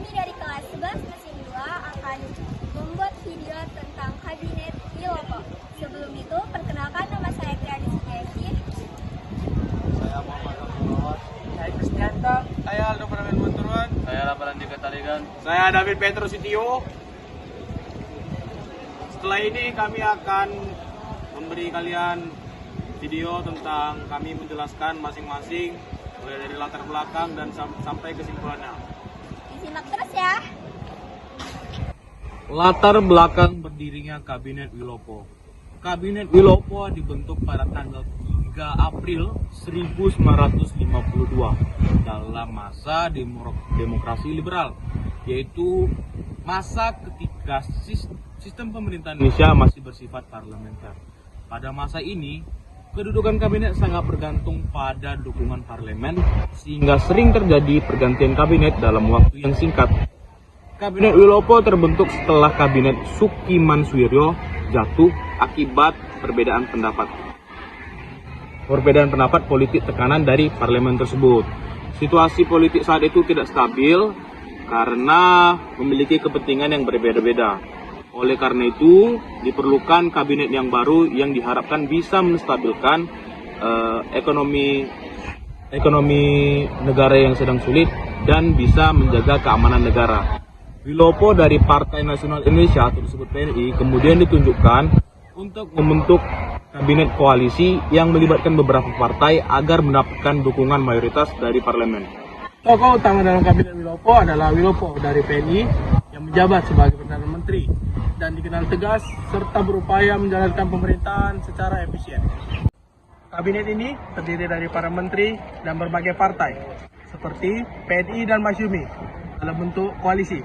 Kami dari kelas 11 mesin 2 akan membuat video tentang Kabinet Wilopo. Sebelum itu, perkenalkan nama saya Triadi Setiaji. Saya Muhammad Abdullah. Saya Kristianto. Saya Aldo Pramen Bunturuan. Saya Rafalan Dikatarigan. Saya David Petrus Sitio. Setelah ini kami akan memberi kalian video tentang kami menjelaskan masing-masing mulai dari latar belakang dan sampai kesimpulannya. Disimak terus ya. Latar belakang berdirinya Kabinet Wilopo. Kabinet Wilopo dibentuk pada tanggal 3 April 1952 dalam masa demokrasi liberal, yaitu masa ketika sistem pemerintahan Indonesia masih bersifat parlementer. Pada masa ini, kedudukan kabinet sangat bergantung pada dukungan parlemen, sehingga sering terjadi pergantian kabinet dalam waktu yang singkat. Kabinet Wilopo terbentuk setelah kabinet Suki Mansuiryo jatuh akibat perbedaan pendapat politik tekanan dari parlemen tersebut. Situasi politik saat itu tidak stabil karena memiliki kepentingan yang berbeda-beda. Oleh karena itu, diperlukan kabinet yang baru yang diharapkan bisa menstabilkan ekonomi negara yang sedang sulit dan bisa menjaga keamanan negara. Wilopo dari Partai Nasional Indonesia atau disebut PNI kemudian ditunjukkan untuk membentuk kabinet koalisi yang melibatkan beberapa partai agar mendapatkan dukungan mayoritas dari parlemen. Tokoh utama dalam Kabinet Wilopo adalah Wilopo dari PNI yang menjabat sebagai Perdana Menteri dan dikenal tegas serta berupaya menjalankan pemerintahan secara efisien. Kabinet ini terdiri dari para menteri dan berbagai partai seperti PNI dan Masyumi dalam bentuk koalisi,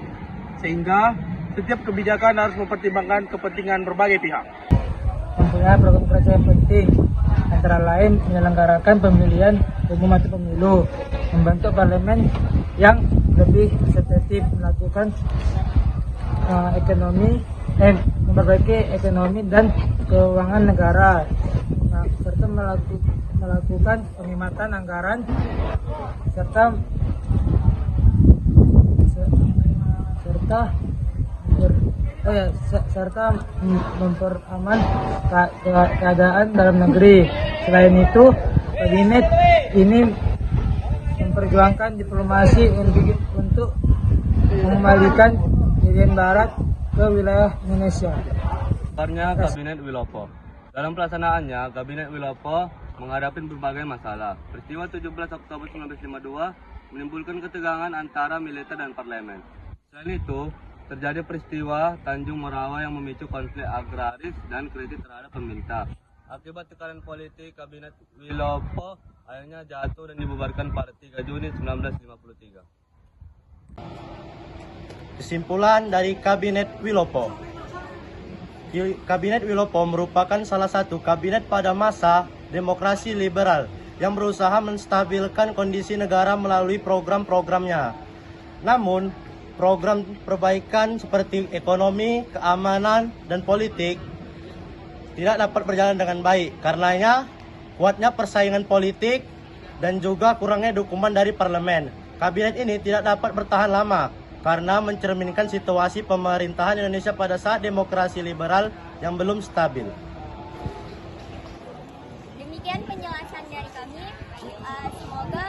sehingga setiap kebijakan harus mempertimbangkan kepentingan berbagai pihak. Mempunyai program kerja yang penting, antara lain menyelenggarakan pemilihan umum atau pemilu, membentuk parlemen yang lebih efektif, melakukan memperbaiki ekonomi dan keuangan negara, serta melakukan penghematan anggaran serta memperaaman keadaan dalam negeri. Selain itu, kabinet ini memperjuangkan diplomasi untuk mengembalikan Irian Barat ke wilayah Indonesia. Kabarnya Kabinet Wilopo. Dalam pelaksanaannya, Kabinet Wilopo menghadapi berbagai masalah. Peristiwa 17 Oktober 1952 menimbulkan ketegangan antara militer dan parlemen. Selain itu, terjadi peristiwa Tanjung Merawa yang memicu konflik agraris dan kritik terhadap pemerintah. Akibat tekanan politik, Kabinet Wilopo akhirnya jatuh dan dibubarkan pada 3 Juni 1953. Kesimpulan dari Kabinet Wilopo. Kabinet Wilopo merupakan salah satu kabinet pada masa demokrasi liberal yang berusaha menstabilkan kondisi negara melalui program-programnya. Namun, program perbaikan seperti ekonomi, keamanan, dan politik tidak dapat berjalan dengan baik. Karenanya, kuatnya persaingan politik dan juga kurangnya dukungan dari parlemen. Kabinet ini tidak dapat bertahan lama karena mencerminkan situasi pemerintahan Indonesia pada saat demokrasi liberal yang belum stabil. Demikian penjelasan dari kami. Semoga